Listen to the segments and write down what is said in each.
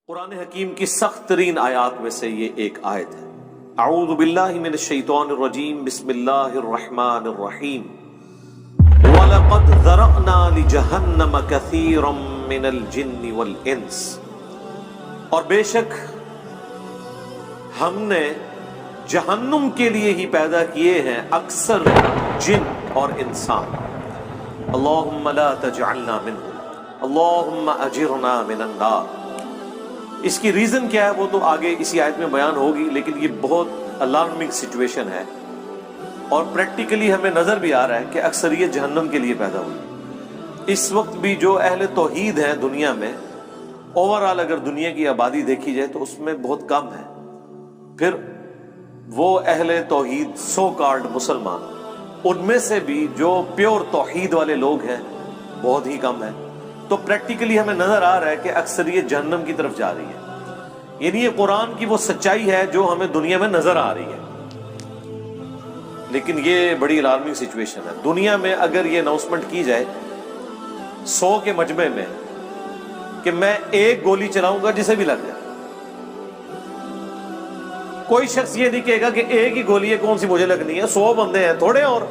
قرآن حکیم کی سخت ترین آیات میں سے یہ ایک آیت ہے۔ اعوذ باللہ من الشیطان الرجیم، بسم اللہ الرحمن الرحیم۔ وَلَقَدْ ذَرَأْنَا لِجَهَنَّمَ كَثِيرًا مِنَ الْجِنِّ وَالْإِنسِ، اور بے شک ہم نے جہنم کے لیے ہی پیدا کیے ہیں اکثر جن اور انسان۔ اللہم لا تجعلنا منہم، اللہم اجرنا من النار۔ اس کی ریزن کیا ہے وہ تو آگے اسی آیت میں بیان ہوگی، لیکن یہ بہت الارمنگ سچویشن ہے اور پریکٹیکلی ہمیں نظر بھی آ رہا ہے کہ اکثریت جہنم کے لیے پیدا ہوئی۔ اس وقت بھی جو اہل توحید ہیں دنیا میں، اوورآل اگر دنیا کی آبادی دیکھی جائے تو اس میں بہت کم ہے، پھر وہ اہل توحید سو کالڈ مسلمان، ان میں سے بھی جو پیور توحید والے لوگ ہیں بہت ہی کم ہیں۔ تو پریکٹیکلی ہمیں نظر آ رہا ہے کہ اکثریت جہنم کی طرف جا رہی ہے، یعنی یہ قرآن کی وہ سچائی ہے جو ہمیں دنیا میں نظر آ رہی ہے، لیکن یہ بڑی الارمنگ سچویشن ہے۔ دنیا میں اگر یہ اناؤنسمنٹ کی جائے 100 کے مجمع میں کہ میں ایک گولی چلاؤں گا جسے بھی لگ جائے، کوئی شخص یہ نہیں کہے گا کہ ایک ہی گولی ہے کون سی مجھے لگنی ہے، 100 بندے ہیں تھوڑے اور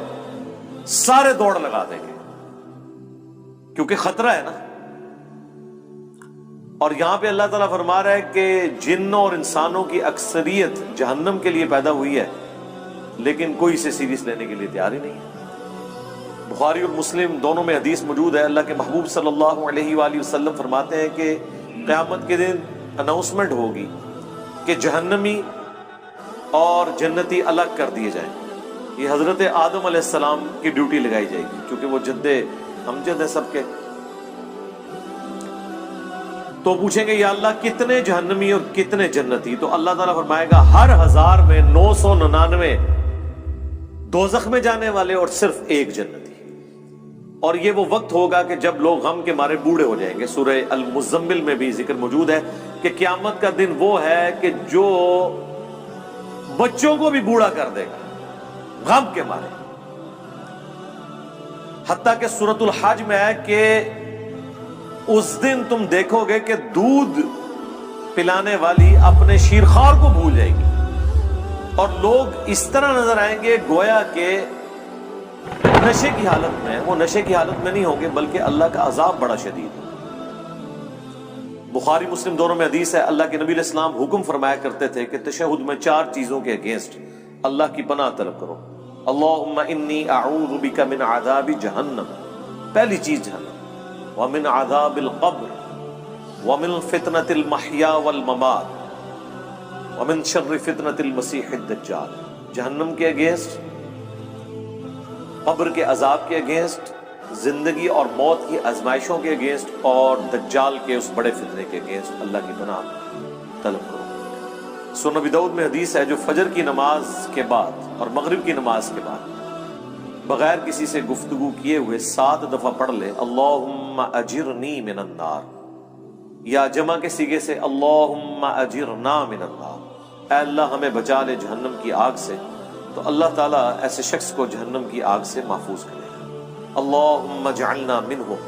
سارے دوڑ لگا دیں گے، کیونکہ خطرہ ہے نا۔ اور یہاں پہ اللہ تعالیٰ فرما رہا ہے کہ جنوں اور انسانوں کی اکثریت جہنم کے لیے پیدا ہوئی ہے، لیکن کوئی اسے سیریس لینے کے لیے تیار ہی نہیں ہے۔ بخاری اور مسلم دونوں میں حدیث موجود ہے، اللہ کے محبوب صلی اللہ علیہ وآلہ وسلم فرماتے ہیں کہ قیامت کے دن اناؤنسمنٹ ہوگی کہ جہنمی اور جنتی الگ کر دیے جائیں۔ یہ حضرت آدم علیہ السلام کی ڈیوٹی لگائی جائے گی، کیونکہ وہ جد امجد ہے سب کے۔ تو پوچھیں گے یا اللہ کتنے جہنمی اور کتنے جنتی؟ تو اللہ تعالیٰ فرمائے گا ہر 1000 میں 999 دوزخ میں جانے والے اور صرف ایک جنتی۔ اور یہ وہ وقت ہوگا کہ جب لوگ غم کے مارے بوڑھے ہو جائیں گے۔ سورہ المزمل میں بھی ذکر موجود ہے کہ قیامت کا دن وہ ہے کہ جو بچوں کو بھی بوڑھا کر دے گا غم کے مارے، حتیٰ کہ سورۃ الحج میں ہے کہ اس دن تم دیکھو گے کہ دودھ پلانے والی اپنے شیرخوار کو بھول جائے گی، اور لوگ اس طرح نظر آئیں گے گویا کہ نشے کی حالت میں۔ وہ نشے کی حالت میں نہیں ہوں گے بلکہ اللہ کا عذاب بڑا شدید ہے۔ بخاری مسلم دونوں میں حدیث ہے، اللہ کے نبی علیہ السلام حکم فرمایا کرتے تھے کہ تشہد میں 4 چیزوں کے اگینسٹ اللہ کی پناہ طلب کرو۔ اللہم انی اعوذ بک من عذاب جہنم، پہلی چیز جہنم، ومن عذاب القبر، ومن فتنة المحیا والممات، ومن شر فتنة المسیح الدجال۔ جہنم کے اگینسٹ، قبر کے عذاب کے اگینسٹ، زندگی اور موت کی آزمائشوں کے اگینسٹ، اور دجال کے اس بڑے فتنے کے اگینسٹ اللہ کی پناہ طلب کرو۔ سنن نبی داؤد میں حدیث ہے جو فجر کی نماز کے بعد اور مغرب کی نماز کے بعد بغیر کسی سے گفتگو کیے ہوئے 7 دفعہ پڑھ لے اللہم اجرنی من النار، یا جمع کے صیغے سے اللہم اجرنا من النار، اے اللہ ہمیں بچا لے جہنم کی آگ سے، تو اللہ تعالیٰ ایسے شخص کو جہنم کی آگ سے محفوظ کرے گا۔ اللہم اجعلنا منہم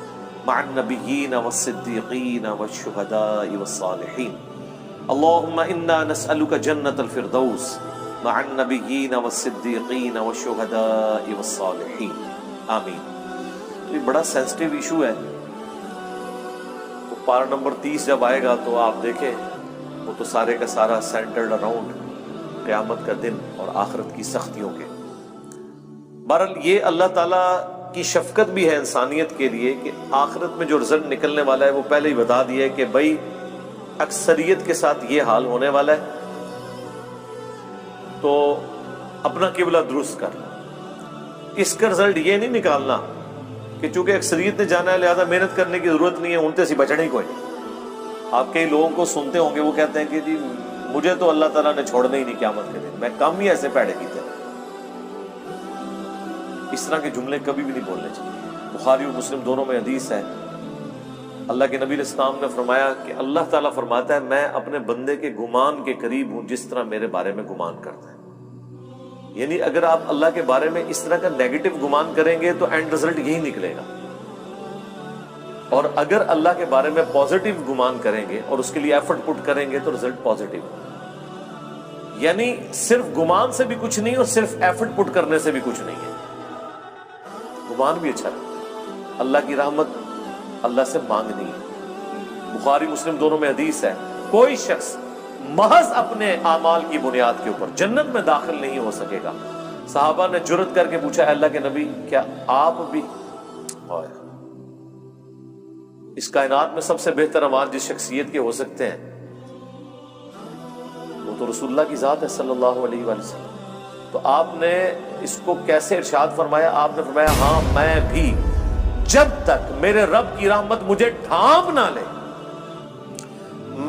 مع النبیین والصدیقین والشہداء والصالحین، اللہم انا نسألک جنت الفردوس مع النبیین والصدیقین والشہداء والصالحین، آمین۔ یہ بڑا سینسٹیو ایشو ہے، تو پارہ نمبر 30 جب آئے گا تو آپ دیکھیں وہ تو سارے کا سارا سینٹرڈ اراؤنڈ قیامت کا دن اور آخرت کی سختیوں کے۔ بہرحال یہ اللہ تعالیٰ کی شفقت بھی ہے انسانیت کے لیے کہ آخرت میں جو رزلٹ نکلنے والا ہے وہ پہلے ہی بتا دیا ہے کہ بھائی اکثریت کے ساتھ یہ حال ہونے والا ہے، تو اپنا قبلہ درست کر لو۔ اس کا رزلٹ یہ نہیں نکالنا کہ چونکہ اکثریت نے جانا ہے لہذا محنت کرنے کی ضرورت نہیں ہے، ان سے بچنے ہی کوئی نہیں۔ آپ کئی لوگوں کو سنتے ہوں گے وہ کہتے ہیں کہ جی مجھے تو اللہ تعالیٰ نے چھوڑنا ہی نہیں قیامت کے دن، میں کم ہی ایسے پیڑے کیتے ہیں۔ اس طرح کے جملے کبھی بھی نہیں بولنے چاہیے۔ بخاری اور مسلم دونوں میں حدیث ہے، اللہ کے نبی علیہ السلام نے فرمایا کہ اللہ تعالیٰ فرماتا ہے میں اپنے بندے کے گمان کے قریب ہوں جس طرح میرے بارے میں گمان کرتا ہے۔ یعنی اگر آپ اللہ کے بارے میں اس طرح کا نیگیٹو گمان کریں گے تو اینڈ رزلٹ یہی نکلے گا۔ اور اگر اللہ کے بارے میں پازیٹیو گمان کریں گے اور اس کے لیے ایفرٹ پٹ کریں گے تو رزلٹ پازیٹیو. یعنی صرف گمان سے بھی کچھ نہیں اور صرف ایفرٹ پٹ کرنے سے بھی کچھ نہیں ہے. گمان بھی اچھا ہے. اللہ کی رحمت اللہ سے مانگنی ہے. بخاری مسلم دونوں میں حدیث ہے, کوئی شخص محض اپنے اعمال کی بنیاد کے اوپر جنت میں داخل نہیں ہو سکے گا. صحابہ نے جرت کر کے پوچھا, اللہ کے نبی کیا آپ بھی؟ اس کائنات میں سب سے بہتر اعمال جس شخصیت کے ہو سکتے ہیں وہ تو رسول اللہ کی ذات ہے صلی اللہ علیہ وآلہ وسلم. تو آپ نے اس کو کیسے ارشاد فرمایا؟ آپ نے فرمایا ہاں میں بھی, جب تک میرے رب کی رحمت مجھے ڈھانپ نہ لے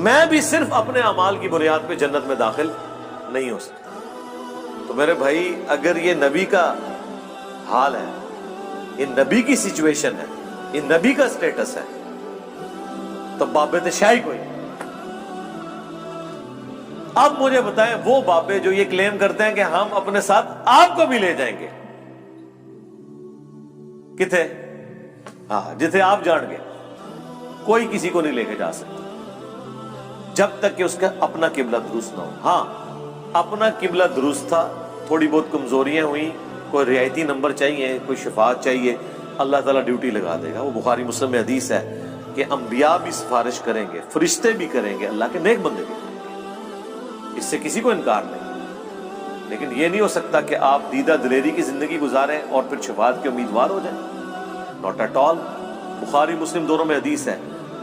میں بھی صرف اپنے اعمال کی بنیاد پہ جنت میں داخل نہیں ہو سکتا. تو میرے بھائی اگر یہ نبی کا حال ہے, یہ نبی کی سچویشن ہے, یہ نبی کا سٹیٹس ہے, تو بابے شاہی کوئی. اب مجھے بتائیں وہ بابے جو یہ کلیم کرتے ہیں کہ ہم اپنے ساتھ آپ کو بھی لے جائیں گے, کتنے؟ ہاں جتنے آپ جان گے, کوئی کسی کو نہیں لے کے جا سکتا جب تک کہ اس کا اپنا قبلہ درست نہ ہو. ہاں اپنا قبلہ درست تھا, تھوڑی بہت کمزوریاں ہوئیں, کوئی رعایتی نمبر چاہیے, کوئی شفاعت چاہیے, اللہ تعالیٰ ڈیوٹی لگا دے گا. وہ بخاری مسلم میں حدیث ہے کہ انبیاء بھی سفارش کریں گے, فرشتے بھی کریں گے, اللہ کے نیک بندے بھی کریں گے, اس سے کسی کو انکار نہیں. لیکن یہ نہیں ہو سکتا کہ آپ دیدہ دلیری کی زندگی گزاریں اور پھر شفاعت کے امیدوار ہو جائیں. Not at all. بخاری مسلم دونوں میں حدیث ہے,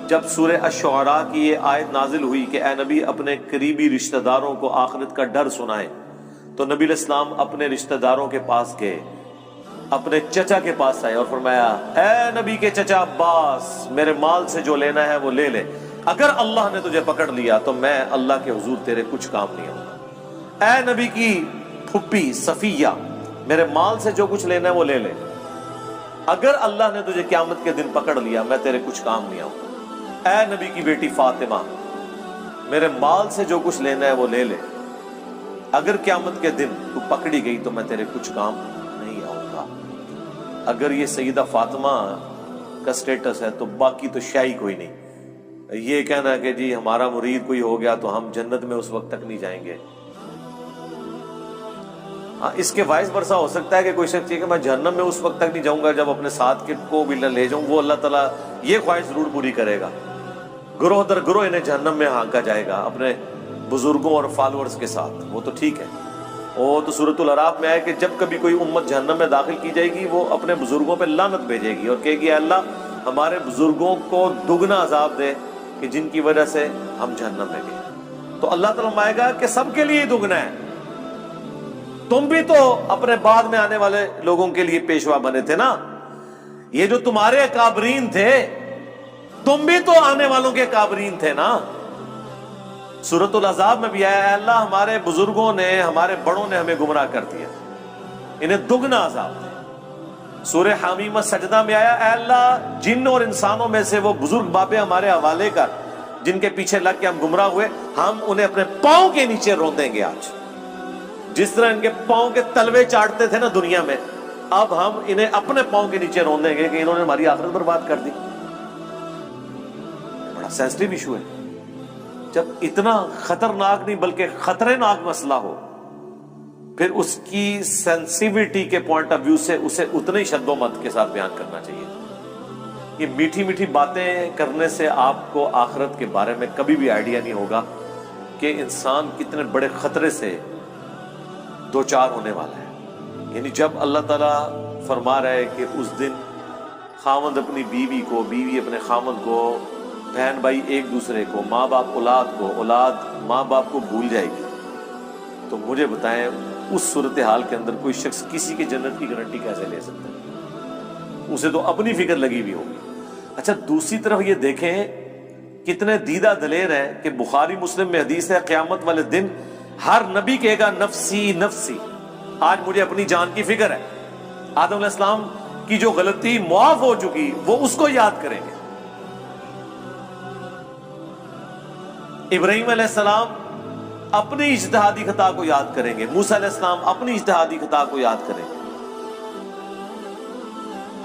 جب سورہ الشعراء کی یہ آیت نازل ہوئی کہ اے نبی اپنے قریبی رشتہ داروں کو آخرت کا ڈر سنائیں, تو نبی علیہ السلام اپنے رشتہ داروں کے پاس گئے, اپنے چچا کے پاس آئے اور فرمایا اے نبی کے چچا عباس, میرے مال سے جو لینا ہے وہ لے لے, اگر اللہ نے تجھے پکڑ لیا تو میں اللہ کے حضور تیرے کچھ کام نہیں آؤں گا. اے نبی کی پھپھی صفیہ, میرے مال سے جو کچھ لینا ہے وہ لے لے, اگر اللہ نے تجھے قیامت کے دن پکڑ لیا میں تیرے کچھ کام نہیں آؤں گا. اے نبی کی بیٹی فاطمہ, میرے مال سے جو کچھ لینا ہے وہ لے لے, اگر قیامت کے دن تو پکڑی گئی تو میں تیرے کچھ کام نہیں آؤں گا. اگر یہ سیدہ فاطمہ کا سٹیٹس ہے تو باقی تو شاہی کوئی نہیں. یہ کہنا کہ جی ہمارا مرید کوئی ہو گیا تو ہم جنت میں اس وقت تک نہیں جائیں گے. ہاں اس کے وائس برسا ہو سکتا ہے کہ کوئی شخص کہ میں جہنم میں اس وقت تک نہیں جاؤں گا جب اپنے ساتھ کے کو بھی نہ لے جاؤں. وہ اللہ تعالیٰ یہ خواہش ضرور پوری کرے گا, گروہ در گروہ انہیں جہنم میں ہانکا جائے گا اپنے بزرگوں اور فالورز کے ساتھ. وہ تو ٹھیک ہے, وہ تو سورۃ الاعراف میں ہے کہ جب کبھی کوئی امت جہنم میں داخل کی جائے گی وہ اپنے بزرگوں پہ لعنت بھیجے گی اور کہے گی اے اللہ ہمارے بزرگوں کو دگنا عذاب دے کہ جن کی وجہ سے ہم جہنم میں گئے. تو اللہ تعالیٰ فرمائے گا کہ سب کے لیے دگنا ہے, تم بھی تو اپنے بعد میں آنے والے لوگوں کے لیے پیشوا بنے تھے نا, یہ جو تمہارے اکابرین تھے تم بھی تو آنے والوں کے اکابرین تھے نا. سورۃ الاحزاب میں بھی آیا ہے اللہ ہمارے بزرگوں نے ہمارے بڑوں نے ہمیں گمراہ کر دیا, انہیں دگنا عذاب دے. سورہ حمیمہ سجدہ میں آیا اے اللہ جن اور انسانوں میں سے وہ بزرگ بابے ہمارے حوالے کر جن کے پیچھے لگ کے ہم گمراہ ہوئے, ہم انہیں اپنے پاؤں کے نیچے روندیں گے. آج جس طرح ان کے پاؤں کے تلوے چاٹتے تھے نا دنیا میں, اب ہم انہیں اپنے پاؤں کے نیچے روندیں گے کہ انہوں نے ہماری آخرت برباد کر دی. بڑا سینسٹیو ایشو ہے. جب اتنا خطرناک نہیں بلکہ خطرے ناک مسئلہ ہو پھر اس کی سینسیویٹی کے پوائنٹ آف ویو سے اسے اتنے ہی شد و مت کے ساتھ بیان کرنا چاہیے. یہ میٹھی میٹھی باتیں کرنے سے آپ کو آخرت کے بارے میں کبھی بھی آئیڈیا نہیں ہوگا کہ انسان کتنے بڑے خطرے سے دوچار ہونے والا ہے. یعنی جب اللہ تعالیٰ فرما رہا ہے کہ اس دن خاوند اپنی بیوی کو, بیوی اپنے خاوند کو, بہن بھائی ایک دوسرے کو, ماں باپ اولاد کو, اولاد ماں باپ کو بھول جائے گی, تو مجھے بتائیں اس صورتحال کے اندر کوئی شخص کسی کی جنت کی گارنٹی کیسے لے سکتا ہے؟ اسے تو اپنی فکر لگی ہوئی ہوگی. اچھا دوسری طرف یہ دیکھیں کتنے دیدہ دلیر ہیں کہ بخاری مسلم میں حدیث ہے قیامت والے دن ہر نبی کہے گا نفسی نفسی, آج مجھے اپنی جان کی فکر ہے. آدم علیہ السلام کی جو غلطی معاف ہو چکی وہ اس کو یاد کریں گے. ابراہیم علیہ السلام اپنی اجتہادی خطا کو یاد کریں گے, موسیٰ علیہ السلام اپنی اجتہادی خطا کو یاد کریں گے.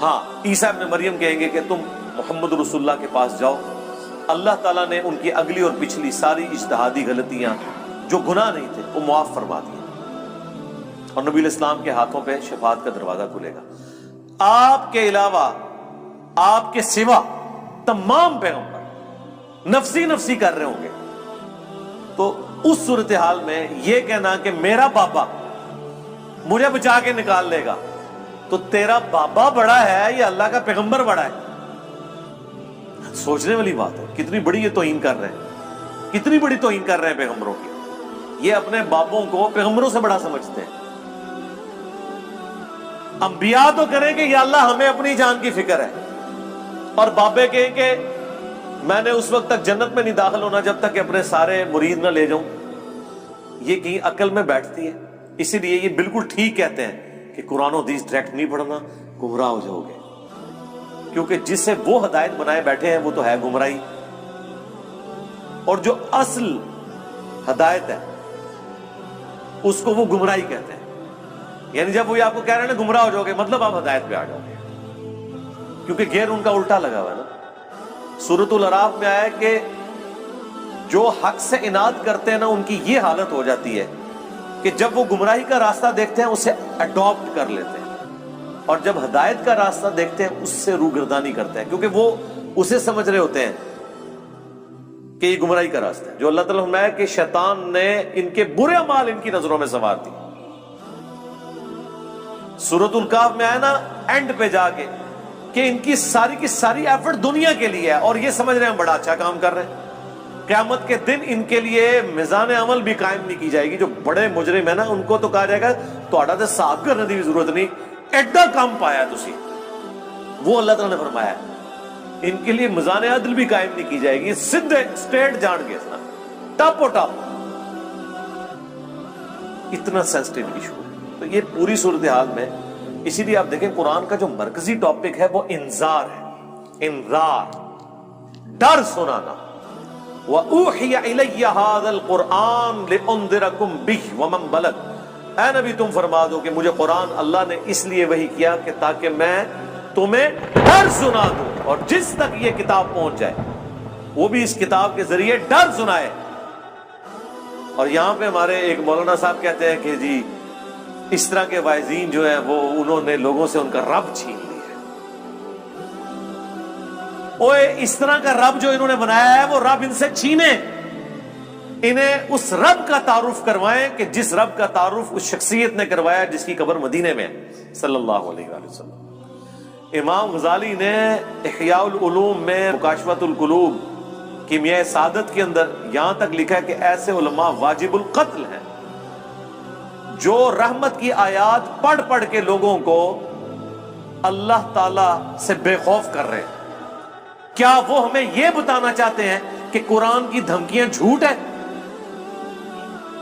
ہاں عیسیٰ ابن مریم کہیں گے کہ تم محمد رسول اللہ کے پاس جاؤ، اللہ تعالیٰ نے ان کی اگلی اور پچھلی ساری اجتہادی غلطیاں جو گناہ نہیں تھے وہ معاف فرما دیے، اور نبی الاسلام کے ہاتھوں پہ شفاعت کا دروازہ کھلے گا۔ آپ کے علاوہ، آپ کے سوا تمام پیغمبر نفسی نفسی کر رہے ہوں گے، تو اس صورتحال میں یہ کہنا کہ میرا بابا مجھے بچا کے نکال لے گا، تو تیرا بابا بڑا ہے یا اللہ کا پیغمبر بڑا ہے؟ سوچنے والی بات ہے، کتنی بڑی یہ توہین کر رہے ہیں، کتنی بڑی توہین کر رہے ہیں پیغمبروں کی۔ یہ اپنے بابوں کو پیغمبروں سے بڑا سمجھتے ہیں۔ انبیاء تو کریں کہ یا اللہ ہمیں اپنی جان کی فکر ہے، اور بابے کہیں کہ میں نے اس وقت تک جنت میں نہیں داخل ہونا جب تک کہ اپنے سارے مرید نہ لے جاؤں۔ یہ کہیں عقل میں بیٹھتی ہے؟ اسی لیے یہ بالکل ٹھیک کہتے ہیں کہ قرآن و حدیث ڈائریکٹ نہیں پڑھنا، گمراہ ہو جاؤ گے، کیونکہ جس سے وہ ہدایت بنائے بیٹھے ہیں وہ تو ہے گمراہی، اور جو اصل ہدایت ہے اس کو وہ گمراہی کہتے ہیں۔ یعنی جب وہ آپ کو کہہ رہے ہیں نا گمراہ ہو جاؤ گے، مطلب آپ ہدایت پہ آ جاؤ گے، کیونکہ گیئر ان کا الٹا لگا ہوا ہے نا۔ سورۃ الاعراف میں آیا کہ جو حق سے اناد کرتے ہیں نا ان کی یہ حالت ہو جاتی ہے کہ جب وہ گمراہی کا راستہ دیکھتے ہیں اسے اڈاپٹ کر لیتے ہیں، اور جب ہدایت کا راستہ دیکھتے ہیں اس سے روگردانی کرتے ہیں، کیونکہ وہ اسے سمجھ رہے ہوتے ہیں کہ یہ گمراہی کا راستہ ہے۔ جو اللہ تعالیٰ نے فرمایا کہ شیطان نے ان کے برے اعمال ان کی نظروں میں سنوار دی۔ سورۃ الکہف میں آیا نا اینڈ پہ جا کے کہ ان کی ساری ایفرٹ دنیا کے لیے ہے، اور یہ سمجھ رہے ہیں ہم بڑا اچھا کام کر رہے ہیں۔ قیامت کے دن ان کے لیے میزان عمل بھی قائم نہیں کی جائے گی۔ جو بڑے مجرم ہیں نا ان کو تو کہا جائے گا تہاڈا تے حساب کرنے کی ضرورت نہیں، ایڈا کام پایا تسی۔ وہ اللہ تعالیٰ نے فرمایا ان کے لیے میزان عدل بھی قائم نہیں کی جائے گی، سیدھے اسٹریٹ جان گے، ٹاپ و ٹاپ۔ اتنا سینسٹیو ایشو ہے۔ تو یہ پوری صورتحال میں اسی لیے آپ دیکھیں قرآن کا جو مرکزی ٹاپک ہے وہ انذار ہے، انذار، ڈر سنانا۔ وَأُوحِيَ إِلَيَّ هَذَا الْقُرْآنُ لِأُنذِرَكُمْ بِهِ وَمَنْ بَلَغَ۔ اے نبی تم فرما دو کہ مجھے قرآن اللہ نے اس لیے وحی کیا کہ تاکہ میں تمہیں ڈر سنا دوں، اور جس تک یہ کتاب پہنچ جائے وہ بھی اس کتاب کے ذریعے ڈر سنائے۔ اور یہاں پہ ہمارے ایک مولانا صاحب کہتے ہیں کہ جی اس طرح کے واعظین جو ہیں وہ انہوں نے لوگوں سے ان کا رب چھین لیا ہے۔ اوے اس طرح کا رب جو انہوں نے بنایا ہے وہ رب ان سے چھینے، انہیں اس رب کا تعارف کروائیں کہ جس رب کا تعارف اس شخصیت نے کروایا جس کی قبر مدینے میں ہے، صلی اللہ علیہ وآلہ وسلم۔ امام غزالی نے احیاء العلوم میں مکاشفۃ القلوب کیمیائے سعادت کے اندر یہاں تک لکھا ہے کہ ایسے علماء واجب القتل ہیں جو رحمت کی آیات پڑھ پڑھ کے لوگوں کو اللہ تعالی سے بے خوف کر رہے ہیں۔ کیا وہ ہمیں یہ بتانا چاہتے ہیں کہ قرآن کی دھمکیاں جھوٹ ہیں؟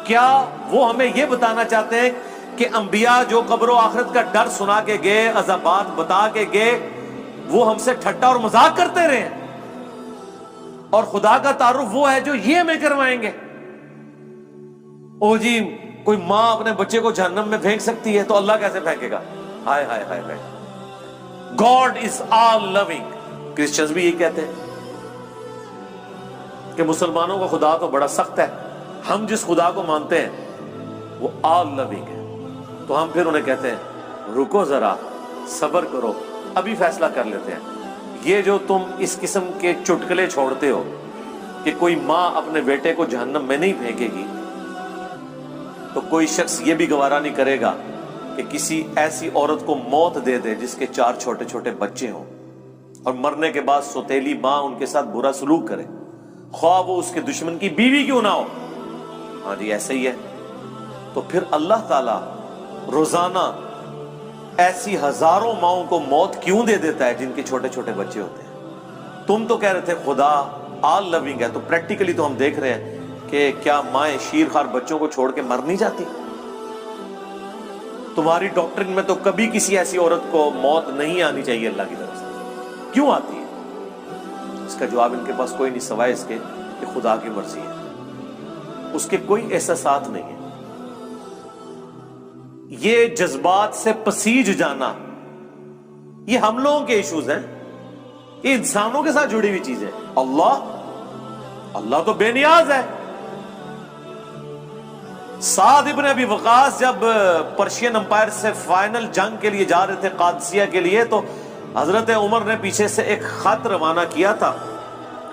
کیا وہ ہمیں یہ بتانا چاہتے ہیں کہ انبیاء جو قبر و آخرت کا ڈر سنا کے گئے، عذابات بتا کے گئے، وہ ہم سے ٹھٹا اور مذاق کرتے رہے ہیں، اور خدا کا تعارف وہ ہے جو یہ ہمیں کروائیں گے؟ او جی کوئی ماں اپنے بچے کو جہنم میں پھینک سکتی ہے تو اللہ کیسے پھینکے گا؟ ہائے ہائے ہائے ہائے۔ God is all living. Christians بھی یہی کہتے ہیں کہ مسلمانوں کا خدا تو بڑا سخت ہے، ہم جس خدا کو مانتے ہیں وہ آل لونگ ہے۔ تو ہم پھر انہیں کہتے ہیں رکو ذرا، صبر کرو، ابھی فیصلہ کر لیتے ہیں۔ یہ جو تم اس قسم کے چٹکلے چھوڑتے ہو کہ کوئی ماں اپنے بیٹے کو جہنم میں نہیں پھینکے گی، تو کوئی شخص یہ بھی گوارا نہیں کرے گا کہ کسی ایسی عورت کو موت دے دے جس کے 4 چھوٹے چھوٹے بچے ہوں، اور مرنے کے بعد سوتیلی ماں ان کے ساتھ برا سلوک کرے، خواہ وہ اس کے دشمن کی بیوی کیوں نہ ہو۔ ہاں جی ایسے ہی ہے۔ تو پھر اللہ تعالیٰ روزانہ ایسی ہزاروں ماؤں کو موت کیوں دے دیتا ہے جن کے چھوٹے چھوٹے بچے ہوتے ہیں؟ تم تو کہہ رہے تھے خدا آل لونگ ہے، تو پریکٹیکلی تو ہم دیکھ رہے ہیں کہ کیا مائیں شیر خوار بچوں کو چھوڑ کے مر نہیں جاتی؟ تمہاری ڈاکٹرن میں تو کبھی کسی ایسی عورت کو موت نہیں آنی چاہیے اللہ کی طرف سے، کیوں آتی ہے؟ اس کا جواب ان کے پاس کوئی نہیں سوائے اس کے کہ خدا کی مرضی ہے، اس کے کوئی احساسات نہیں ہے۔ یہ جذبات سے پسیج جانا یہ ہم لوگوں کے ایشوز ہیں، یہ انسانوں کے ساتھ جڑی ہوئی چیزیں. اللہ تو بے نیاز ہے. سعد ابن ابی وقاص جب پرشین امپائر سے فائنل جنگ کے لیے جا رہے تھے قادسیہ کے لیے، تو حضرت عمر نے پیچھے سے ایک خط روانہ کیا تھا.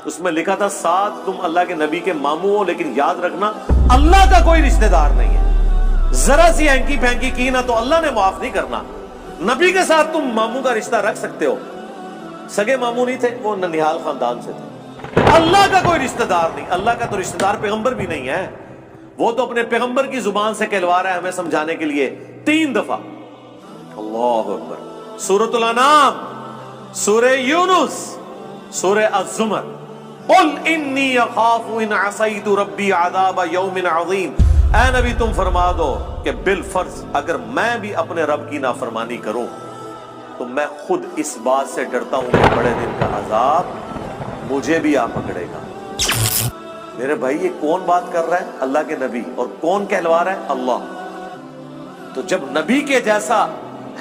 اس میں لکھا تھا سعد تم اللہ کے نبی کے ماموں ہو، لیکن یاد رکھنا اللہ کا کوئی رشتہ دار نہیں ہے. ذرا سی ہینکی پھینکی کی نا تو اللہ نے معاف نہیں کرنا. نبی کے ساتھ تم ماموں کا رشتہ رکھ سکتے ہو. سگے ماموں نہیں تھے، وہ ننیال خاندان سے تھے. اللہ کا کوئی رشتہ دار نہیں. اللہ کا تو رشتہ دار پیغمبر بھی نہیں ہے. وہ تو اپنے پیغمبر کی زبان سے کہلوا رہا ہے ہمیں سمجھانے کے لیے 3 دفعہ. اللہ اکبر. سورۃ الانعام، سورہ یونس، سورہ الزمر. قل انی اخاف ان عصیت ربی عذاب یوم عظیم. اے نبی تم فرما دو کہ بالفرض اگر میں بھی اپنے رب کی نافرمانی کروں تو میں خود اس بات سے ڈرتا ہوں کہ بڑے دن کا عذاب مجھے بھی آ پکڑے گا. میرے بھائی یہ کون بات کر رہا ہے؟ اللہ کے نبی. اور کون کہلوا رہا ہے؟ اللہ. تو جب نبی کے جیسا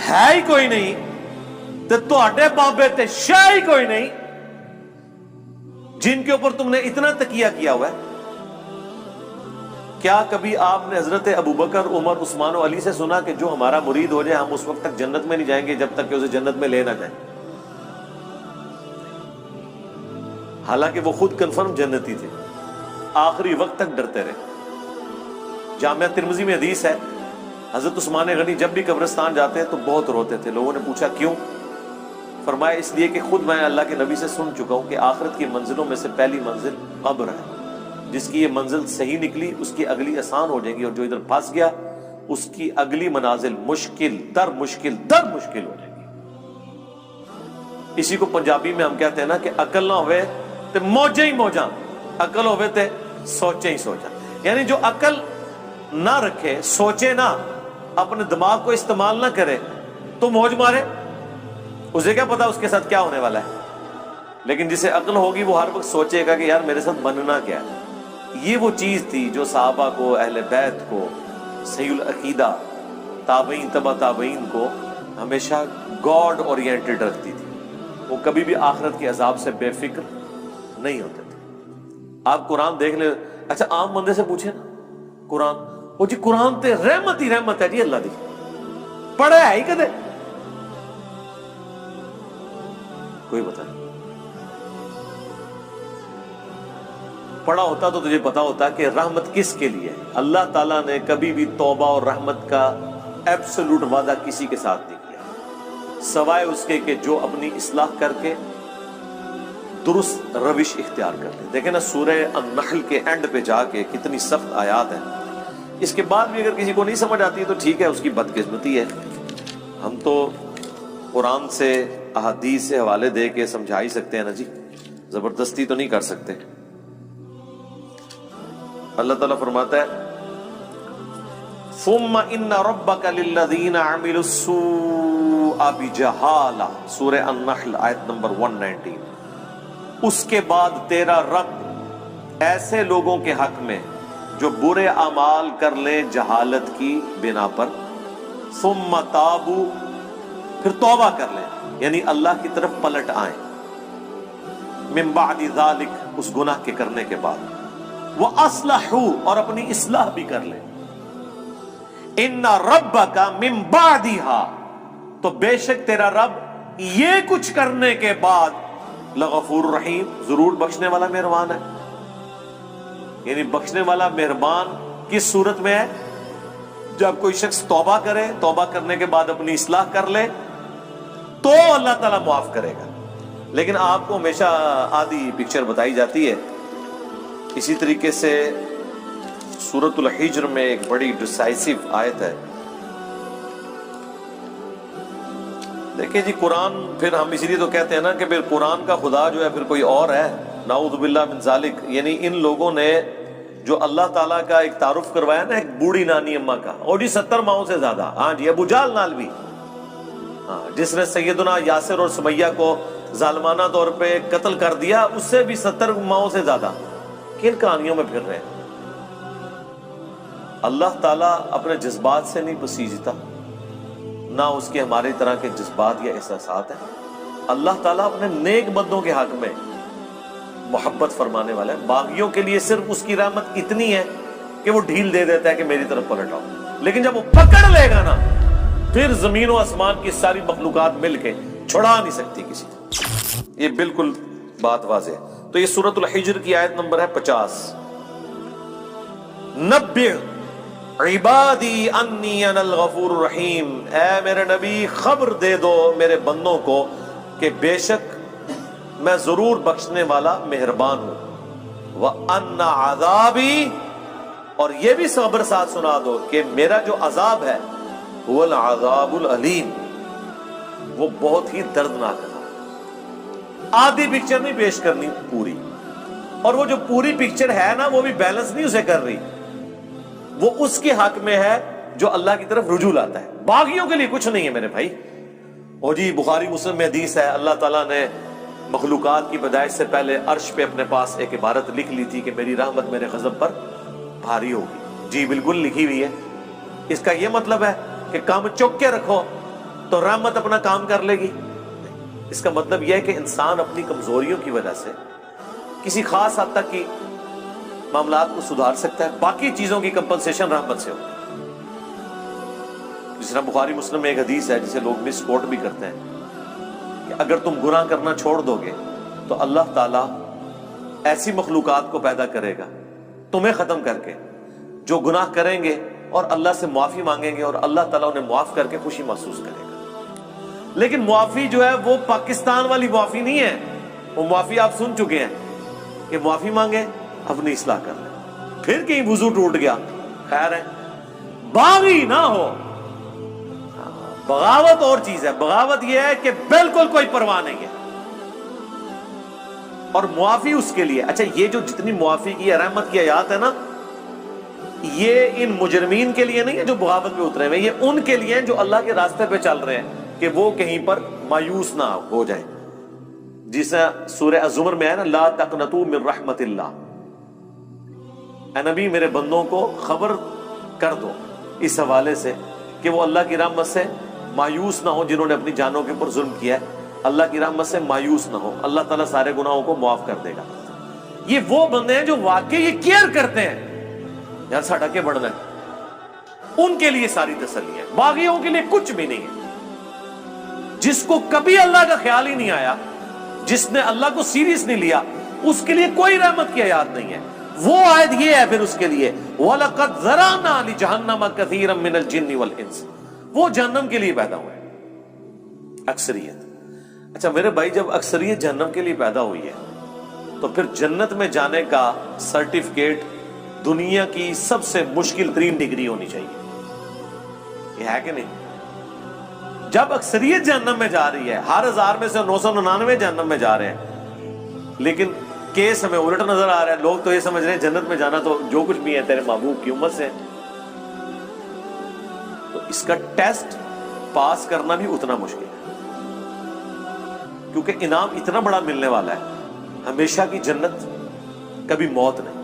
ہے ہی کوئی نہیں تو تہاڈے بابے تے شے ہی کوئی نہیں جن کے اوپر تم نے اتنا تکیہ کیا ہوا ہے. کیا کبھی آپ نے حضرت ابوبکر، عمر، عثمان و علی سے سنا کہ جو ہمارا مرید ہو جائے ہم اس وقت تک جنت میں نہیں جائیں گے جب تک کہ اسے جنت میں لے نہ جائیں؟ حالانکہ وہ خود کنفرم جنتی تھے. آخری وقت تک ڈرتے رہے. جامعہ ترمذی میں حدیث ہے حضرت عثمان غنی جب بھی قبرستان جاتے ہیں تو بہت روتے تھے. لوگوں نے پوچھا کیوں؟ فرمایا اس لیے کہ خود میں اللہ کے نبی سے سن چکا ہوں کہ آخرت کی منزلوں میں سے پہلی منزل قبر ہے. جس کی یہ منزل صحیح نکلی اس کی اگلی آسان ہو جائے گی، اور جو ادھر پھنس گیا اس کی اگلی منازل مشکل در مشکل ہو جائے گی. اسی کو پنجابی میں ہم کہتے ہیں نا کہ عقل نہ ہوئے تے موجیں ہی موجاں، عقل ہوئے تے سوچیں ہی سوچاں. یعنی جو عقل نہ رکھے، سوچے نہ، اپنے دماغ کو استعمال نہ کرے تو موج مارے. اسے کیا پتا اس کے ساتھ کیا ہونے والا ہے. لیکن جسے عقل ہوگی وہ ہر وقت سوچے گا کہ یار میرے ساتھ بننا کیا ہے. یہ وہ چیز تھی جو صحابہ کو، اہل بیت کو، صحیح العقیدہ، تابعین، تبع تابعین کو ہمیشہ گاڈ اورینٹڈ رکھتی تھی. وہ کبھی بھی آخرت کے عذاب سے بے فکر نہیں ہوتے تھے. آپ قرآن دیکھ لیں. اچھا عام بندے سے پوچھیں نا قرآن، وہ جی قرآن تے رحمت ہی رحمت ہے جی اللہ دی، پڑھا ہے ہی کدے؟ کوئی بتا نہیں. پڑھا ہوتا تو تجھے پتا ہوتا کہ رحمت کس کے لیے. اللہ تعالیٰ نے کبھی بھی توبہ اور رحمت کا ایبسولوٹ وعدہ کسی کے ساتھ نہیں کیا سوائے اس کے کہ جو اپنی اصلاح کر کے درست روش اختیار کر لے. دیکھیں نا سورہ النحل کے اینڈ پہ جا کے کتنی سخت آیات ہیں. اس کے بعد بھی اگر کسی کو نہیں سمجھ آتی تو ٹھیک ہے، اس کی بدقسمتی ہے. ہم تو قرآن سے، احادیث سے حوالے دے کے سمجھا ہی سکتے ہیں نا جی، زبردستی تو نہیں کر سکتے. اللہ تعالیٰ فرماتا ہے ثم ان ربک للذین عملوا السوء بجہالہ، سورہ النحل آیت نمبر 119. اس کے بعد تیرا رب ایسے لوگوں کے حق میں جو برے اعمال کر لیں جہالت کی بنا پر، ثم تابوا، پھر توبہ کر لیں، یعنی اللہ کی طرف پلٹ آئیں، من بعد ذالک، اس گناہ کے کرنے کے بعد، وَأَصْلَحُوا، اور اپنی اصلاح بھی کر لیں. إِنَّ رَبَّكَ مِن بَعْدِهَا، تو بے شک تیرا رب یہ کچھ کرنے کے بعد لغفور رحیم، ضرور بخشنے والا مہربان ہے. یعنی بخشنے والا مہربان کس صورت میں ہے؟ جب کوئی شخص توبہ کرے، توبہ کرنے کے بعد اپنی اصلاح کر لے تو اللہ تعالیٰ معاف کرے گا. لیکن آپ کو ہمیشہ آدھی پکچر بتائی جاتی ہے. اسی طریقے سے سورۃ الحجر میں ایک بڑی ڈسائسو آیت ہے. دیکھیں جی قرآن، پھر ہم اسی لیے تو کہتے ہیں نا کہ پھر قرآن کا خدا جو ہے پھر کوئی اور ہے، نعوذ باللہ من ذالک. یعنی ان لوگوں نے جو اللہ تعالیٰ کا ایک تعارف کروایا نا ایک بوڑھی نانی اماں کا، اور جی 70 ماؤں سے زیادہ. ہاں جی ابو جہل نال بھی، ہاں جس نے سیدنا یاسر اور سمیہ کو ظالمانہ طور پہ قتل کر دیا، اس سے بھی 70 ماؤں سے زیادہ. کن کہانیوں میں پھر رہے ہیں؟ اللہ تعالیٰ اپنے جذبات سے نہیں بسیجتا، نہ اس کے ہماری طرح کے جذبات یا احساسات ہیں. اللہ تعالیٰ اپنے نیک بندوں کے حق میں محبت فرمانے والا ہے. باغیوں کے لیے صرف اس کی رحمت اتنی ہے کہ وہ ڈھیل دے دیتا ہے کہ میری طرف پلٹ آؤ, لیکن جب وہ پکڑ لے گا نا پھر زمین و آسمان کی ساری مخلوقات مل کے چھڑا نہیں سکتی کسی کو. یہ بالکل بات واضح ہے. تو یہ سورۃ الحجر کی آیت نمبر ہے 50. نبئ عبادی انی انا الغفور الرحیم, اے میرے نبی خبر دے دو میرے بندوں کو کہ بے شک میں ضرور بخشنے والا مہربان ہوں. وَأَنَّ عَذَابِي, اور یہ بھی خبر ساتھ سنا دو کہ میرا جو عذاب ہے هُوَ الْعَذَابُ الْعَلِيمُ, وہ بہت ہی دردناک ہے. آدھی پکچر نہیں پیش کرنی پوری, اور وہ جو پوری پکچر ہے نا وہ بھی بیلنس نہیں اسے کر رہی, وہ اس کے حق میں ہے جو اللہ کی طرف رجوع لاتا ہے. باغیوں کے لیے کچھ نہیں ہے میرے بھائی. اور جی بخاری مسلم میں حدیث ہے, اللہ تعالیٰ نے مخلوقات کی پیدائش سے پہلے عرش پہ اپنے پاس ایک عبارت لکھ لی تھی کہ میری رحمت میرے غضب پر بھاری ہوگی. جی بالکل لکھی ہوئی ہے. اس کا یہ مطلب ہے کہ کام چوک کے رکھو تو رحمت اپنا کام کر لے گی. اس کا مطلب یہ ہے کہ انسان اپنی کمزوریوں کی وجہ سے کسی خاص حد تک کی معاملات کو سدھار سکتا ہے, باقی چیزوں کی کمپنسیشن رحمت سے ہوتی ہے. جس طرح بخاری مسلم میں ایک حدیث ہے جسے لوگ مس کوٹ بھی کرتے ہیں کہ اگر تم گناہ کرنا چھوڑ دو گے تو اللہ تعالیٰ ایسی مخلوقات کو پیدا کرے گا تمہیں ختم کر کے جو گناہ کریں گے اور اللہ سے معافی مانگیں گے, اور اللہ تعالیٰ انہیں معاف کر کے خوشی محسوس کرے گا. لیکن معافی جو ہے وہ پاکستان والی معافی نہیں ہے. وہ معافی آپ سن چکے ہیں کہ معافی مانگے اپنی اصلاح کر لیں, پھر کہیں وضو ٹوٹ گیا خیر ہے. باغی نہ ہو. بغاوت اور چیز ہے. بغاوت یہ ہے کہ بالکل کوئی پرواہ نہیں ہے, اور معافی اس کے لیے. اچھا یہ جو جتنی معافی کی رحمت کی آیات ہے نا, یہ ان مجرمین کے لیے نہیں ہے جو بغاوت پہ اترے ہوئے, یہ ان کے لیے ہیں جو اللہ کے راستے پہ چل رہے ہیں کہ وہ کہیں پر مایوس نہ ہو جائیں. جس سورہ الزمر میں ہے نا, لا تقنطوا من رحمت اللہ. اے نبی میرے بندوں کو خبر کر دو اس حوالے سے کہ وہ اللہ کی رحمت سے مایوس نہ ہو. جنہوں نے اپنی جانوں کے اوپر ظلم کیا ہے اللہ کی رحمت سے مایوس نہ ہو, اللہ تعالیٰ سارے گناہوں کو معاف کر دے گا. یہ وہ بندے ہیں جو واقعی یہ کیئر کرتے ہیں یار ساڈا کے بڑھنا ہے, ان کے لیے ساری تسلی ہے. باغیوں کے لیے کچھ بھی نہیں ہے. جس کو کبھی اللہ کا خیال ہی نہیں آیا, جس نے اللہ کو سیریس نہیں لیا, اس کے لیے کوئی رحمت کی آیات نہیں ہے. وہ آیت یہ ہے پھر اس کے لیے وَلَقَدْ ذَرَأْنَا لِجَهَنَّمَ كَثِيرًا مِنَ الْجِنِّ وَالْإِنسِ, وہ جہنم کے لیے پیدا ہوئے اکثریت. اچھا میرے بھائی جب اکثریت جہنم کے لیے پیدا ہوئی ہے تو پھر جنت میں جانے کا سرٹیفکیٹ دنیا کی سب سے مشکل ترین ڈگری ہونی چاہیے. یہ ہے کہ نہیں؟ جب اکثریت جہنم میں جا رہی ہے, ہر 1000 میں سے 999 جہنم میں جا رہے ہیں, لیکن کیس ہمیں الٹ نظر آ رہا ہے. لوگ تو یہ سمجھ رہے ہیں جنت میں جانا تو جو کچھ بھی ہے تیرے محبوب کی امت سے. تو اس کا ٹیسٹ پاس کرنا بھی اتنا مشکل ہے, کیونکہ انعام اتنا بڑا ملنے والا ہے, ہمیشہ کی جنت, کبھی موت نہیں.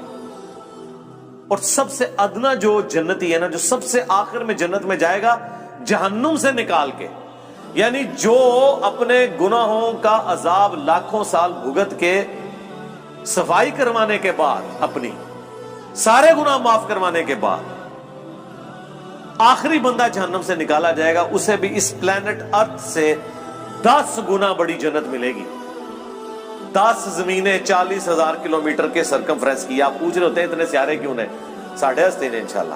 اور سب سے ادنا جو جنتی ہے نا, جو سب سے آخر میں جنت میں جائے گا جہنم سے نکال کے, یعنی جو اپنے گناہوں کا عذاب لاکھوں سال بھگت کے صفائی کروانے کے بعد, اپنی سارے گناہ معاف کروانے کے بعد آخری بندہ جہنم سے نکالا جائے گا, اسے بھی اس پلانٹ ارتھ سے 10 گنا بڑی جنت ملے گی. 10 زمینیں 40,000 کلومیٹر کے سرکمفرنس کی. آپ پوچھ رہے ہوتے ہیں اتنے سیارے کیوں نے, 8.5 ہیں انشاءاللہ.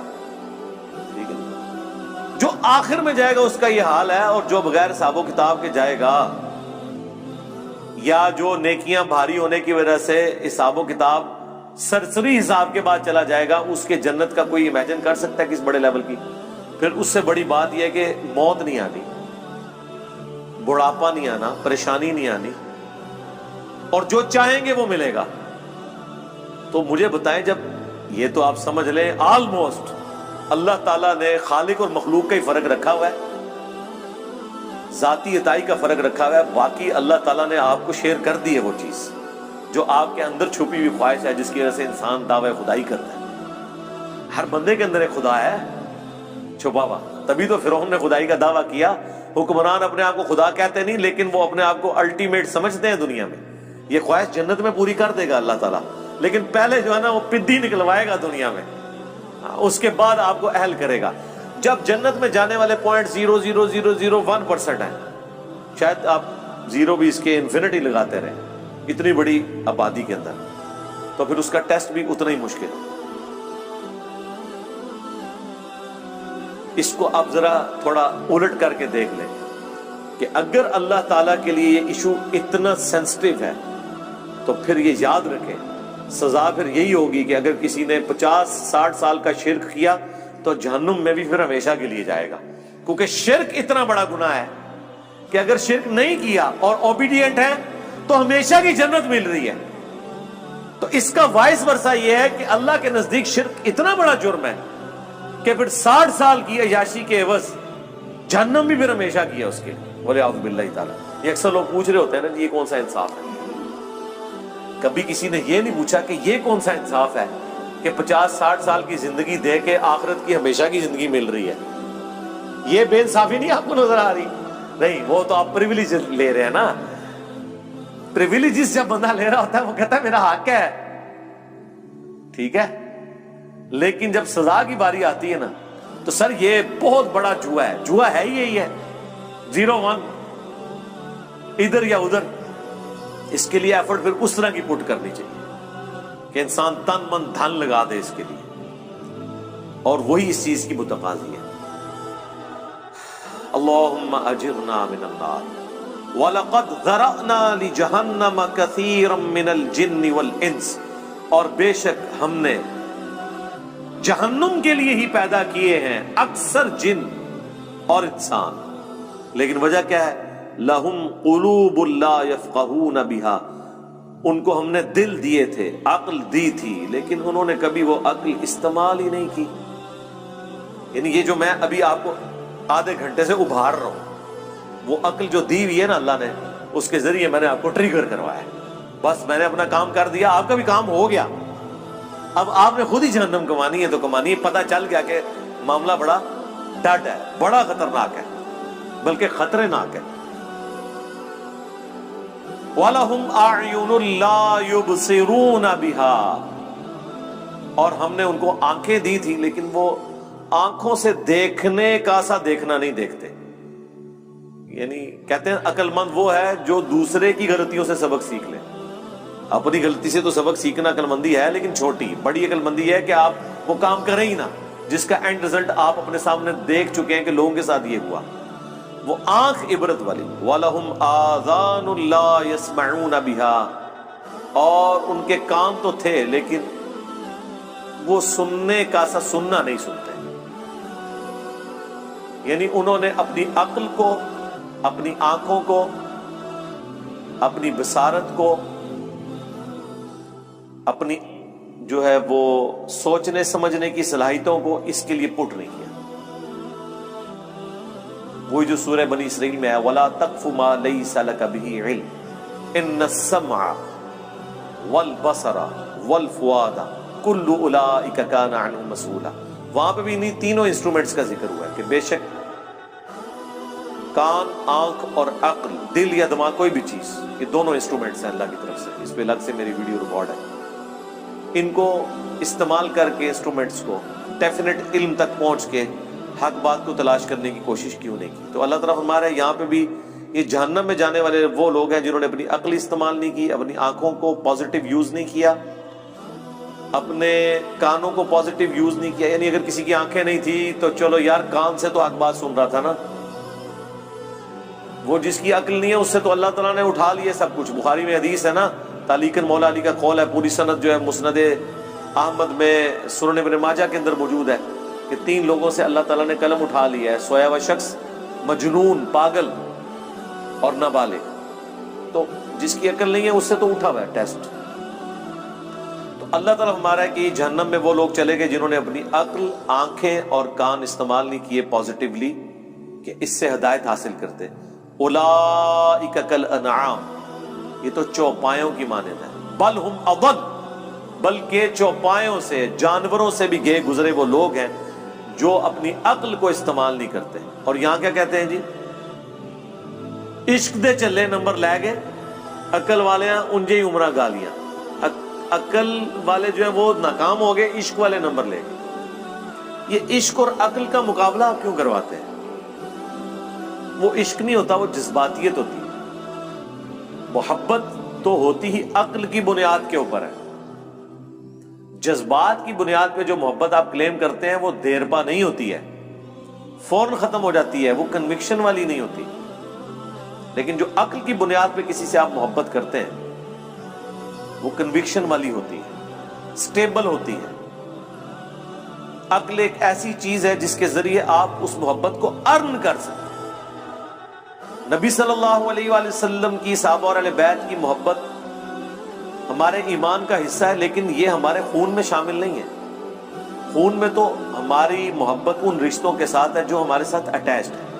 ٹھیک ہے, جو آخر میں جائے گا اس کا یہ حال ہے. اور جو بغیر حساب و کتاب کے جائے گا, یا جو نیکیاں بھاری ہونے کی وجہ سے حساب و کتاب سرسری حساب کے بعد چلا جائے گا, اس کے جنت کا کوئی امیجن کر سکتا ہے کس بڑے لیول کی. پھر اس سے بڑی بات یہ ہے کہ موت نہیں آنی, بڑھاپا نہیں آنا, پریشانی نہیں آنی, اور جو چاہیں گے وہ ملے گا. تو مجھے بتائیں, جب یہ تو آپ سمجھ لیں آلموسٹ اللہ تعالیٰ نے خالق اور مخلوق کا ہی فرق رکھا ہوا ہے, ذاتی عطائی کا فرق رکھا ہوا ہے. باقی اللہ تعالیٰ نے آپ کو شیئر کر دی ہے وہ چیز جو آپ کے اندر چھپی ہوئی خواہش ہے, جس کی وجہ سے انسان دعوی خدائی کرتا ہے. ہر بندے کے اندر ایک خدا ہے چھپا ہوا, تبھی تو فرعون نے خدائی کا دعویٰ کیا حکمران اپنے آپ کو خدا کہتے نہیں، لیکن وہ اپنے آپ کو الٹیمیٹ سمجھتے ہیں دنیا میں. یہ خواہش جنت میں پوری کر دے گا اللہ تعالیٰ، لیکن پہلے جو ہے نا وہ پدی نکلوائے گا دنیا میں، اس کے بعد آپ کو اہل کرے گا. جب جنت میں جانے والے 0.00001% ہیں، شاید آپ زیرو بھی اس کے انفینٹی لگاتے رہیں اتنی بڑی آبادی کے اندر، تو پھر اس کا ٹیسٹ بھی اتنا ہی مشکل ہے. اس کو آپ ذرا تھوڑا الٹ کر کے دیکھ لیں کہ اگر اللہ تعالیٰ کے لیے یہ ایشو اتنا سینسٹیو ہے تو پھر یہ یاد رکھیں سزا پھر یہی ہوگی کہ اگر کسی نے 50-60 سال کا شرک کیا تو جہنم میں بھی پھر ہمیشہ کے لیے جائے گا، کیونکہ شرک اتنا بڑا گناہ ہے کہ اگر شرک نہیں کیا اور اوبیڈینٹ ہے تو ہمیشہ کی جنت مل رہی ہے. تو اس کا وائس ورثہ یہ ہے کہ اللہ کے نزدیک شرک اتنا بڑا جرم ہے کہ پھر 60 سال کی عیاشی کے عوض جہنم بھی پھر ہمیشہ کیا اس کے. وَلِعَوْذُ بِاللَّهِ تعالیٰ. یہ اکثر لوگ پوچھ رہے ہوتے ہیں نا یہ کون سا انصاف ہے. کبھی کسی نے یہ نہیں پوچھا کہ یہ کون سا انصاف ہے کہ 50-60 سال کی زندگی دے کے آخرت کی ہمیشہ کی زندگی مل رہی ہے. یہ بے انصافی نہیں آپ کو نظر آ رہی؟ نہیں، وہ تو آپ پریویلیج لے رہے ہیں نا. پریویلیجز جب بندہ لے رہا ہوتا ہے وہ کہتا ہے میرا حق ہے، ٹھیک ہے، لیکن جب سزا کی باری آتی ہے نا تو سر یہ بہت بڑا جوا ہے. جوا ہے ہی یہی ہے، 0-1 ادھر یا ادھر. اس کے لیے ایفرٹ پھر اس طرح کی پٹ کرنی چاہیے کہ انسان تن من دھن لگا دے اس کے لیے، اور وہی اس چیز کی متقاضی ہے. اللہم اجرنا من النار وَلَقَدْ ذَرَأْنَا لِجَهَنَّمَ كَثِيرًا مِّنَ الْجِنِّ وَالْإِنسِ. اور بے شک ہم نے جہنم کے لیے ہی پیدا کیے ہیں اکثر جن اور انسان. لیکن وجہ کیا ہے؟ لَهُمْ قُلُوبٌ لَا يَفْقَهُونَ بِهَا. ان کو ہم نے دل دیے تھے، عقل دی تھی، لیکن انہوں نے کبھی وہ عقل استعمال ہی نہیں کی. یعنی یہ جو میں ابھی آپ کو آدھے گھنٹے سے ابھار رہا ہوں، وہ عقل جو دی ہوئی ہے نا اللہ نے، اس کے ذریعے میں نے آپ کو ٹریگر کروایا ہے. بس میں نے اپنا کام کر دیا، آپ کا بھی کام ہو گیا. اب آپ نے خود ہی جہنم کمانی ہے تو کمانی ہے. پتہ چل گیا کہ معاملہ بڑا ڈٹ ہے، بڑا خطرناک ہے، بلکہ خطرے ناک ہے. وَلَهُمْ أَعْيُنٌ لَا يُبْصِرُونَ بِهَا. اور ہم نے ان کو آنکھیں دی تھی لیکن وہ آنکھوں سے دیکھنے کا سا دیکھنا نہیں دیکھتے. یعنی کہتے ہیں عقل مند وہ ہے جو دوسرے کی غلطیوں سے سبق سیکھ لے. اپنی غلطی سے تو سبق سیکھنا عقل مندی ہے، لیکن چھوٹی. بڑی عقل مندی ہے کہ آپ وہ کام کریں ہی نہ جس کا اینڈ رزلٹ آپ اپنے سامنے دیکھ چکے ہیں کہ لوگوں کے ساتھ یہ ہوا. وہ آنکھ عبرت والی. وَلَهُمْ آذَانٌ لَا يَسْمَعُونَ بِهَا. اور ان کے کان تو تھے لیکن وہ سننے کا سا سننا نہیں سنتے. یعنی انہوں نے اپنی عقل کو، اپنی آنکھوں کو، اپنی بصارت کو، اپنی جو ہے وہ سوچنے سمجھنے کی صلاحیتوں کو اس کے لیے پٹ نہیں کیا. وہی جو سورہ بنی اسرائیل میں ہے وَلَا تَقْفُ مَا لَيْسَ لَكَ بِهِ عِلْمٌ إِنَّ السَّمْعَ وَالْبَصَرَ وَالْفُؤَادَ كُلُّ أُولَئِكَ كَانَ عَنْهُ مَسْئُولًا. وہاں پہ بھی انہیں تینوں انسٹرومنٹس کا ذکر ہوا ہے کہ بے شک کان، آنکھ اور عقل، دل یا دماغ، کوئی بھی چیز، یہ دونوں انسٹرومنٹس ہیں اللہ کی طرف سے. اس پہ الگ سے میری ویڈیو ریکارڈ ہے. ان کو استعمال کر کے انسٹرومنٹس کو ڈیفینیٹ علم تک پہنچ کے حق بات کو تلاش کرنے کی کوشش کیوں نہیں کی. تو اللہ تعالیٰ فرما رہا ہے یہاں پہ بھی یہ جہنم میں جانے والے وہ لوگ ہیں جنہوں نے اپنی عقل استعمال نہیں کی، اپنی آنکھوں کو پازیٹیو یوز نہیں کیا، اپنے کانوں کو پازیٹیو یوز نہیں کیا. یعنی اگر کسی کی آنکھیں نہیں تھی تو چلو یار کان سے تو حق بات سن رہا تھا نا. وہ جس کی عقل نہیں ہے اس سے تو اللہ تعالیٰ نے اٹھا لیے سب کچھ. بخاری میں حدیث ہے نا، تعلیقاً مولا علی کا قول ہے، پوری سند جو ہے مسند احمد میں، سنن ابن ماجہ کے اندر موجود ہے کہ 3 لوگوں سے اللہ تعالیٰ نے قلم اٹھا لیا ہے، سویا ہوا شخص، مجنون، پاگل اور نابالغ. تو جس کی عقل نہیں ہے اس سے تو اٹھا ہوا ہے ٹیسٹ. تو اللہ تعالیٰ ہمارا ہے کہ جہنم میں وہ لوگ چلے گئے جنہوں نے اپنی عقل، آنکھیں اور کان استعمال نہیں کیے پازیٹیولی کہ اس سے ہدایت حاصل کرتے. اولئک کالانعام، یہ تو چوپایوں کی مانند ہے. بل ہم اضل، بلکہ چوپایوں سے، جانوروں سے بھی گئے گزرے وہ لوگ ہیں جو اپنی عقل کو استعمال نہیں کرتے. اور یہاں کیا کہتے ہیں جی؟ عشق دے چلے نمبر لے گئے، عقل والے ہیں انجے ہی عمرہ گالیاں، عقل والے جو ہیں وہ ناکام ہو گئے، عشق والے نمبر لے گئے۔ یہ عشق اور عقل کا مقابلہ آپ کیوں کرواتے ہیں؟ وہ عشق نہیں ہوتا، وہ جذباتیت ہوتی ہے۔ محبت تو ہوتی ہی عقل کی بنیاد کے اوپر ہے۔ جذبات کی بنیاد پہ جو محبت آپ کلیم کرتے ہیں وہ دیر پا نہیں ہوتی ہے، فوراً ختم ہو جاتی ہے، وہ کنوکشن والی نہیں ہوتی۔ لیکن جو عقل کی بنیاد پہ کسی سے آپ محبت کرتے ہیں وہ کنوکشن والی ہوتی ہے، سٹیبل ہوتی ہے۔ عقل ایک ایسی چیز ہے جس کے ذریعے آپ اس محبت کو ارن کر سکتے ہیں۔ نبی صلی اللہ علیہ وآلہ وسلم کی، صحابہ اور اہل بیت کی محبت ہمارے ایمان کا حصہ ہے، لیکن یہ ہمارے خون میں شامل نہیں ہے۔ خون میں تو ہماری محبت ان رشتوں کے ساتھ ہے جو ہمارے ساتھ اٹیچڈ ہے،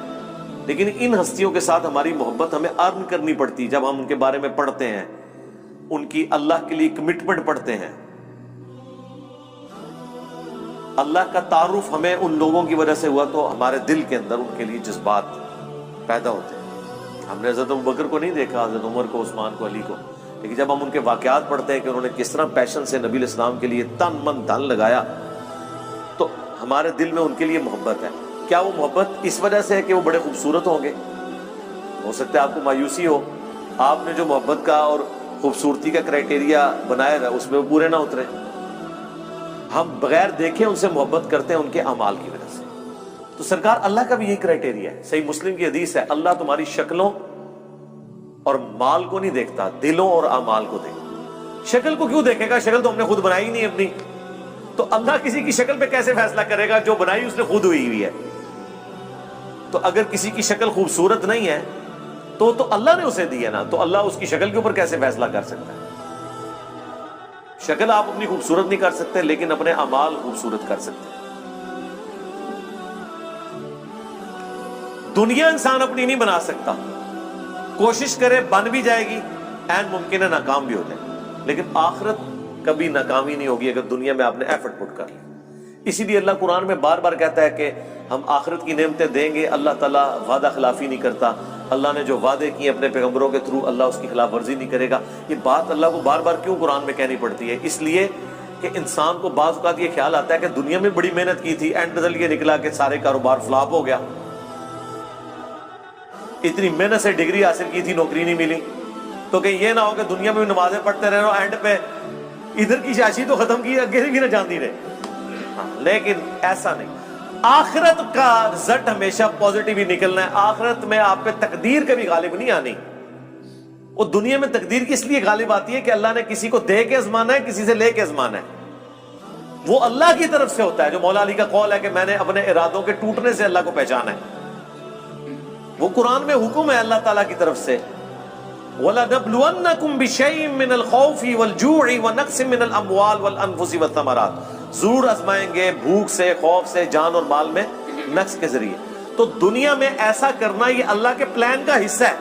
لیکن ان ہستیوں کے ساتھ ہماری محبت ہمیں ارن کرنی پڑتی۔ جب ہم ان کے بارے میں پڑھتے ہیں، ان کی اللہ کے لیے کمٹمنٹ پڑھتے ہیں، اللہ کا تعارف ہمیں ان لوگوں کی وجہ سے ہوا تو ہمارے دل کے اندر ان کے لیے جذبات پیدا ہوتے ہیں۔ ہم نے حضرت ابوبکر کو نہیں دیکھا، حضرت عمر کو، عثمان کو، علی کو، لیکن جب ہم ان کے واقعات پڑھتے ہیں کہ انہوں نے کس طرح پیشن سے نبی علیہ السلام کے لیے تن من دھن لگایا، تو ہمارے دل میں ان کے لیے محبت ہے۔ کیا وہ محبت اس وجہ سے ہے کہ وہ بڑے خوبصورت ہوں گے؟ ہو سکتا ہے آپ کو مایوسی ہو، آپ نے جو محبت کا اور خوبصورتی کا کرائٹیریا بنایا ہے اس میں وہ پورے نہ اترے۔ ہم بغیر دیکھے ان سے محبت کرتے ہیں ان کے اعمال کی وجہ سے۔ تو سرکار اللہ کا بھی یہی کرائٹیریا ہے۔ صحیح مسلم کی حدیث ہے، اللہ تمہاری شکلوں اور مال کو نہیں دیکھتا، دلوں اور اعمال کو دیکھتا۔ شکل کو کیوں دیکھے گا؟ شکل تو ہم نے خود بنائی نہیں اپنی، تو اللہ کسی کی شکل پہ کیسے فیصلہ کرے گا؟ جو بنائی اس نے خود ہوئی ہے۔ تو اگر کسی کی شکل خوبصورت نہیں ہے تو اللہ نے اسے دی ہے نا، تو اللہ اس کی شکل کے اوپر کیسے فیصلہ کر سکتا ہے؟ شکل آپ اپنی خوبصورت نہیں کر سکتے، لیکن اپنے اعمال خوبصورت کر سکتے ہیں۔ دنیا انسان اپنی نہیں بنا سکتا، کوشش کرے بن بھی جائے گی، عین ممکن ہے ناکام بھی ہو جائے، لیکن آخرت کبھی ناکامی نہیں ہوگی اگر دنیا میں آپ نے ایفرٹ پٹ کر لیا۔ اسی لیے اللہ قرآن میں بار بار کہتا ہے کہ ہم آخرت کی نعمتیں دیں گے، اللہ تعالیٰ وعدہ خلافی نہیں کرتا، اللہ نے جو وعدے کیے اپنے پیغمبروں کے تھرو اللہ اس کی خلاف ورزی نہیں کرے گا۔ یہ بات اللہ کو بار بار کیوں قرآن میں کہنی پڑتی ہے؟ اس لیے کہ انسان کو بعض اوقات یہ خیال آتا ہے کہ دنیا میں بڑی محنت کی تھی، اینڈ رزلٹ یہ نکلا کہ سارے کاروبار فلاپ ہو گیا، اتنی محنت سے ڈگری حاصل کی تھی، نوکری نہیں ملی، تو کہیں یہ نہ ہو کہ دنیا میں بھی نمازیں پڑھتے رہے اور اینڈ پہ ادھر کی شاشی تو ختم کی، اگے بھی نہ جانتی رہے۔ لیکن ایسا نہیں، آخرت کا رزلٹ ہمیشہ پازیٹیو ہی نکلنا ہے۔ آخرت میں آپ پہ تقدیر کبھی غالب نہیں آنی۔ وہ دنیا میں تقدیر کس لیے غالب آتی ہے کہ اللہ نے کسی کو دے کے آزمانا ہے، کسی سے لے کے آزمانا ہے۔ وہ اللہ کی طرف سے ہوتا ہے، جو مولا علی کا قول ہے کہ میں نے اپنے ارادوں کے ٹوٹنے سے اللہ کو پہچانا ہے۔ وہ قرآن میں حکم ہے اللہ تعالیٰ کی طرف سے، وَلَنَبْلُوَنَّكُمْ بِشَيْءٍ مِّنَ الْخَوْفِ وَالْجُوعِ وَنَقْصٍ مِّنَ الْأَمْوَالِ وَالْأَنفُسِ وَالثَّمَرَاتِ، ضرور آزمائیں گے بھوک سے، خوف سے، جان اور مال میں نقص کے ذریعے۔ تو دنیا میں ایسا کرنا یہ اللہ کے پلان کا حصہ ہے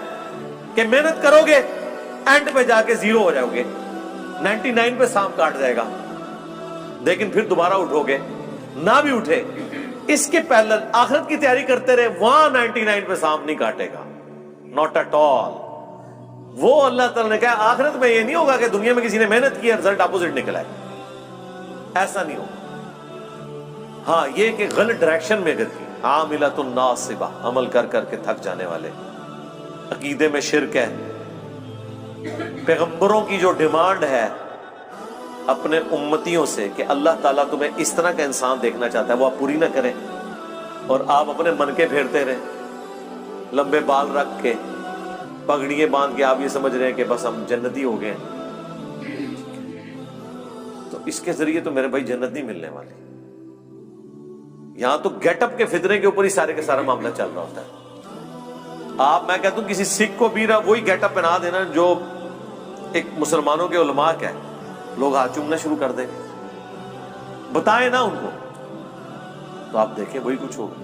کہ محنت کرو گے، اینڈ پہ جا کے زیرو ہو جاؤ گے، 99 پہ سانپ کاٹ جائے گا، لیکن پھر دوبارہ اٹھو گے، نہ بھی اٹھے اس کے پہلے آخرت کی تیاری کرتے رہے، وہاں 99 پہ سانپ نہیں کاٹے گا، ناٹ ایٹ آل۔ وہ اللہ تعالیٰ نے کہا آخرت میں یہ نہیں ہوگا کہ دنیا میں کسی نے محنت کی رزلٹ اپوزٹ نکلا ہے، ایسا نہیں ہوگا۔ ہاں یہ کہ غلط ڈائریکشن میں گتی، عاملۃ ناصبہ، عمل کر کر کے تھک جانے والے، عقیدے میں شرک ہے، پیغمبروں کی جو ڈیمانڈ ہے اپنے امتیوں سے کہ اللہ تعالیٰ تمہیں اس طرح کا انسان دیکھنا چاہتا ہے، وہ آپ پوری نہ کریں اور آپ اپنے من کے پھیرتے رہیں، لمبے بال رکھ کے، پگڑیاں باندھ کے آپ یہ سمجھ رہے ہیں کہ بس ہم جنتی ہو گئے ہیں، تو اس کے ذریعے تو میرے بھائی جنت نہیں ملنے والی۔ یہاں تو گیٹ اپ کے فتنے کے اوپر ہی سارے کا سارا معاملہ چل رہا ہوتا ہے۔ آپ، میں کہتا ہوں کسی سکھ کو بھی وہی گیٹ اپ پہنا دینا جو ایک مسلمانوں کے علماء کا ہے، لوگ ہاتھ چومنا شروع کر دیں گے، بتائیں نا ان کو، تو آپ دیکھیں وہی کچھ ہوگا۔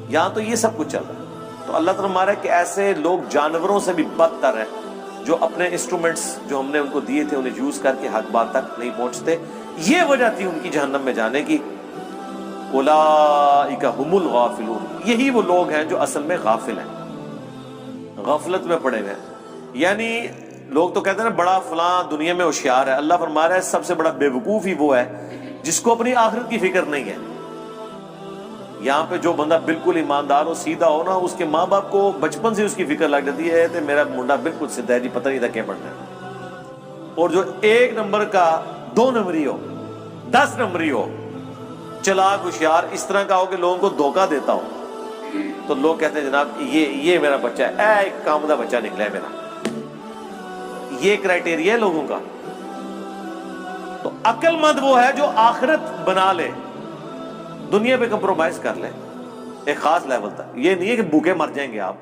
یہاں تو یہ سب کچھ چل رہا ہے۔ تو اللہ تعالیٰ ہمارا ہے کہ ایسے لوگ جانوروں سے بھی بدتر ہیں، جو اپنے انسٹرومنٹس جو ہم نے ان کو دیے تھے انہیں یوز کر کے حق بات تک نہیں پہنچتے۔ یہ وجہ تھی ان کی جہنم میں جانے کی۔ اولئک ھم الغافلون، یہی وہ لوگ ہیں جو اصل میں غافل ہیں۔ غفلت میں پڑے ہوئے ہیں. یعنی لوگ تو کہتے ہیں نا بڑا فلاں دنیا میں ہوشیار ہے. اللہ فرما رہا ہے سب سے بڑا بے وقوف ہی وہ ہے جس کو اپنی آخرت کی فکر نہیں ہے. یہاں پہ جو بندہ بالکل ایماندار ہو سیدھا ہو نا, اس کے ماں باپ کو بچپن سے اس کی فکر لگ جاتی ہے کہ میرا منڈا بالکل سیدھا ہے جی, پتہ نہیں تھا کیا پڑھنا ہے. اور جو 1 نمبر کا 2 نمبری ہو 10 نمبری ہو, چلاک ہوشیار اس طرح کا ہو کہ لوگوں کو دھوکہ دیتا ہو, تو لوگ کہتے ہیں جناب یہ میرا بچہ ہے, ایک کامدہ بچہ نکلا ہے میرا. یہ کرائٹیریا ہے لوگوں کا. تو عقل مند وہ ہے جو آخرت بنا لے, دنیا پہ کمپرومائز کر لے ایک خاص لیول تک. یہ نہیں ہے کہ بھوکے مر جائیں گے آپ.